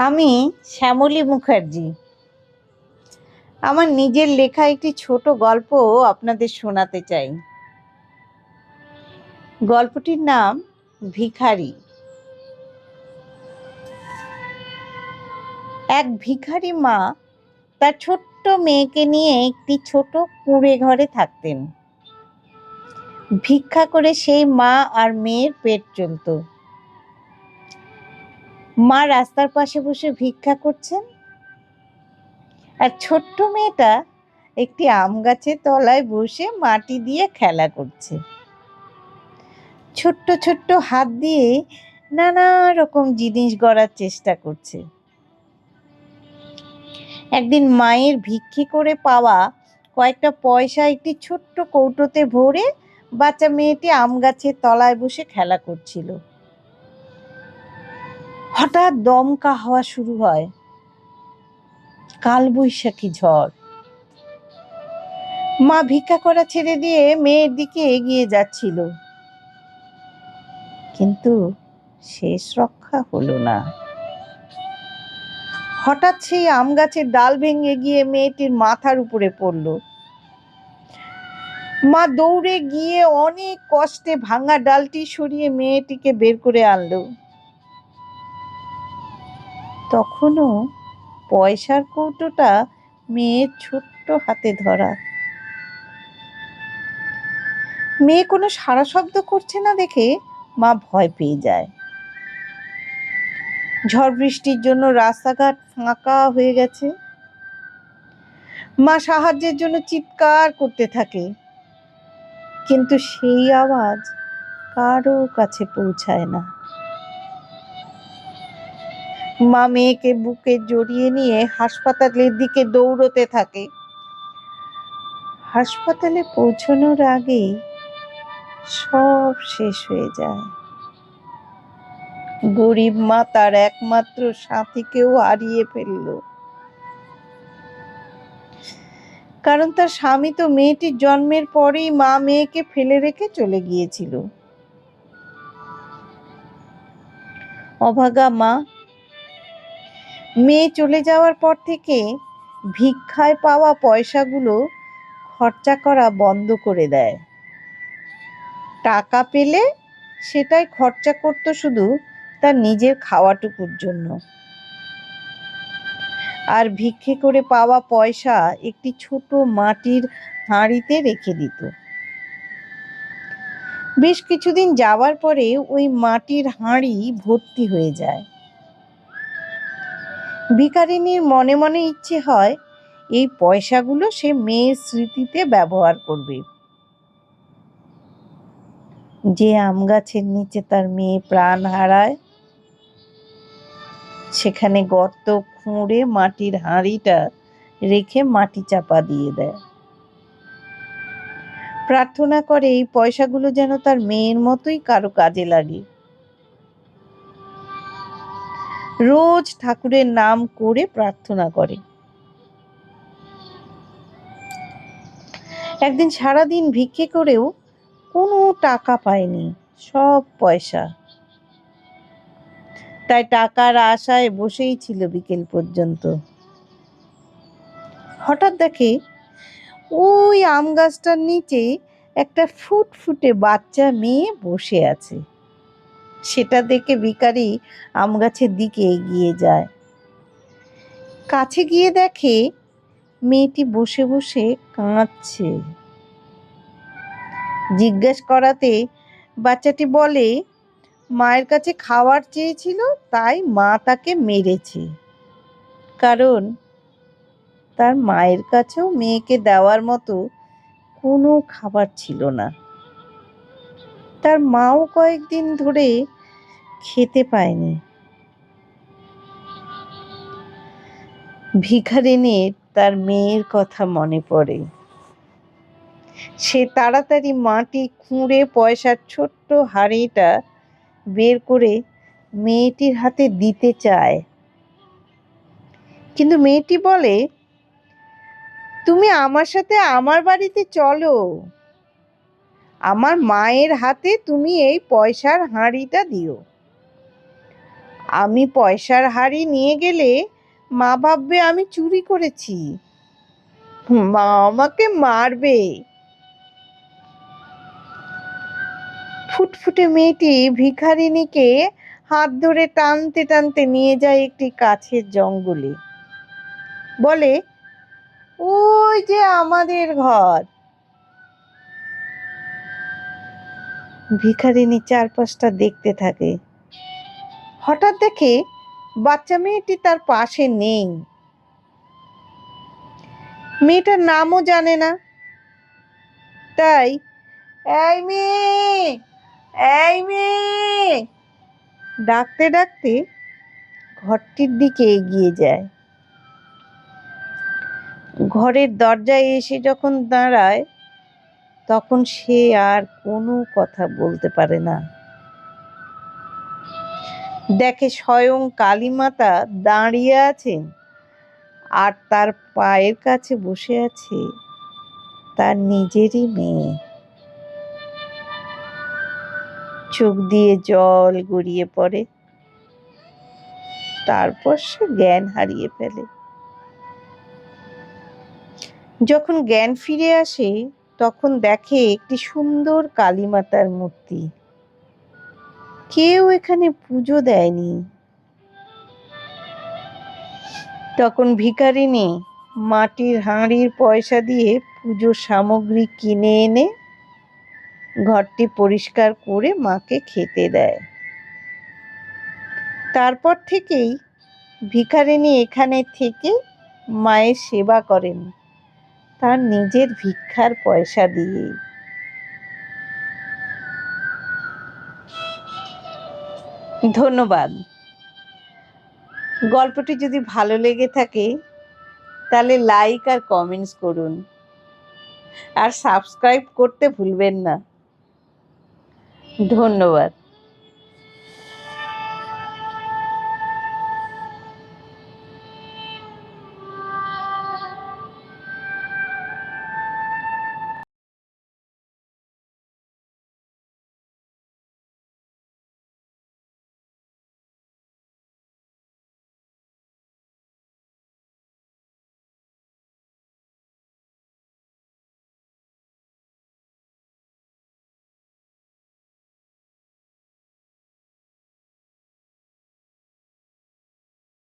আমি শ্যামলী মুখার্জি। আমার নিজের লেখা একটি ছোট গল্প আপনাদের শোনাতে চাই। গল্পটির নাম ভিখারি। এক ভিখারি মা তার ছোট্ট মেয়েকে নিয়ে একটি ছোট কুঁড়ে ঘরে থাকতেন। ভিক্ষা করে সেই মা আর মেয়ের পেট চলত। মা রাস্তার পাশে বসে ভিক্ষা করছেন, আর ছোট্ট মেয়েটা একটি আম গাছের তলায় বসে মাটি দিয়ে খেলা করছে। ছোট্ট ছোট্ট হাত দিয়ে নানা রকম জিনিস গড়ার চেষ্টা করছে। একদিন মায়ের ভিক্ষে করে পাওয়া কয়েকটা পয়সা একটি ছোট্ট কৌটোতে ভরে বাচ্চা মেয়েটি আম গাছের তলায় বসে খেলা করছিল। হঠাৎ দমকা হাওয়া শুরু হয়, কালবৈশাখী ঝড়। মা ভিক্ষা করা ছেড়ে দিয়ে মেয়ের দিকে এগিয়ে যাচ্ছিল, কিন্তু শেষ রক্ষা হলো না। হঠাৎ সেই আম গাছের ডাল ভেঙে গিয়ে মেয়েটির মাথার উপরে পড়ল। মা দৌড়ে গিয়ে অনেক কষ্টে ভাঙা ডালটি সরিয়ে মেয়েটিকে বের করে আনলো। তখনও পয়সার কৌটোটা মেয়ের ছোট্ট হাতে ধরা। মেয়ে কোনো সাড়া শব্দ করছে না দেখে মা ভয় পেয়ে যায়। ঝড় বৃষ্টির জন্য রাস্তাঘাট ফাঁকা হয়ে গেছে। মা সাহায্যের জন্য চিৎকার করতে থাকে, কিন্তু সেই আওয়াজ কারো কাছে পৌঁছায় না। মা মেয়েকে বুকে জড়িয়ে নিয়ে হাসপাতালের দিকে দৌড়তে থাকে। হাসপাতালে পৌঁছানোর আগেই সব শেষ হয়ে যায়। গরিব মা তার একমাত্র সাথীকেও হারিয়ে ফেলল, কারণ তার স্বামী তো মেয়েটির জন্মের পরেই মা মেয়েকে ফেলে রেখে চলে গিয়েছিল। অভাগা মা মেয়ে চলে যাওয়ার পর থেকে ভিক্ষায় পাওয়া পয়সাগুলো খরচা করা বন্ধ করে দেয়। টাকা পেলে সেটাই খরচা করতো শুধু তার নিজের খাওয়াটুকুর জন্য। আর ভিক্ষে করে পাওয়া পয়সা একটি ছোট মাটির হাঁড়িতে রেখে দিত। বেশ কিছুদিন যাওয়ার পরে ওই মাটির হাঁড়ি ভর্তি হয়ে যায়। ভিখারিনীর মনে মনে ইচ্ছে হয় এই পয়সাগুলো সে মেয়ের স্মৃতিতে ব্যবহার করবে। যে আম গাছের নিচে তার মেয়ে প্রাণ হারায়, সেখানে গর্ত খুঁড়ে মাটির হাঁড়িটা রেখে মাটি চাপা দিয়ে দেয়। প্রার্থনা করে এই পয়সাগুলো যেন তার মেয়ের মতোই কারো কাজে লাগে। রোজ ঠাকুরের নাম করে প্রার্থনা করে। একদিন সারাদিন ভিক্ষে করেও কোনো টাকা পায়নি, সব পয়সা। তাই টাকার আশায় বসেই ছিল বিকেল পর্যন্ত। হঠাৎ দেখে ওই আম গাছটার নিচে একটা ফুটফুটে বাচ্চা মেয়ে বসে আছে। সেটা দেখে ভিখারি আম গাছের দিকে এগিয়ে যায়। কাছে গিয়ে দেখে মেয়েটি বসে বসে কাঁদছে। জিজ্ঞেস করাতে বাচ্চাটি বলে মায়ের কাছে খাবার চেয়েছিল, তাই মা তাকে মেরেছে। কারণ তার মায়ের কাছেও মেয়েকে দেওয়ার মতো কোনো খাবার ছিল না। তার মাও কয়েকদিন ধরে খেতে পায়নি। ভিখারিনীর তার মেয়ের কথা মনে পড়ে। সে তাড়াতাড়ি মাটি খুঁড়ে পয়সার ছোট্ট হাঁড়িটা বের করে মেয়েটির হাতে দিতে চায়, কিন্তু মেয়েটি বলে, তুমি আমার সাথে আমার বাড়িতে চলো, আমার মায়ের হাতে তুমি এই পয়সার হাঁড়িটা দিও। আমি পয়সার হাঁড়ি নিয়ে গেলে মা ভাববে আমি চুরি করেছি, মা আমাকে মারবে। ফুটফুটে মেয়েটি ভিখারিনীকে হাত ধরে টানতে টানতে নিয়ে যায় একটি কাছের জঙ্গলে। বলে, ওই যে আমাদের ঘর। ভিখারিনী চারপাশটা দেখতে থাকে। হঠাৎ দেখে বাচ্চা মেয়েটি তার পাশে নেই। মেয়েটার নামও জানে না। তাই এই মেয়ে, এই মেয়ে ডাকতে ডাকতে ঘরটির দিকে এগিয়ে যায়। ঘরের দরজায় এসে যখন দাঁড়ায়, তখন সে আর কোনো কথা বলতে পারে না। দেখে স্বয়ং কালীমাতা দাঁড়িয়ে আছেন, আর তার পায়ের কাছে বসে আছে তার নিজেরই মেয়ে। চোখ দিয়ে জল গড়িয়ে পড়ে। তারপর সে জ্ঞান হারিয়ে ফেলে। যখন জ্ঞান ফিরে আসে, তখন দেখে একটি সুন্দর কালীমাতার মূর্তি। কেউ এখানে পুজো দেয়নি। তখন ভিখারিনী মাটির হাঁড়ির পয়সা দিয়ে পুজোর সামগ্রী কিনে এনে ঘরটি পরিষ্কার করে মাকে খেতে দেয়। তারপর থেকেই ভিখারিনী এখানে থেকে মায়ের সেবা করেন, তার নিজের ভিক্ষার পয়সা দিয়ে। ধন্যবাদ। গল্পটি যদি ভালো লেগে থাকে তাহলে লাইক আর কমেন্টস করুন, আর সাবস্ক্রাইব করতে ভুলবেন না। ধন্যবাদ।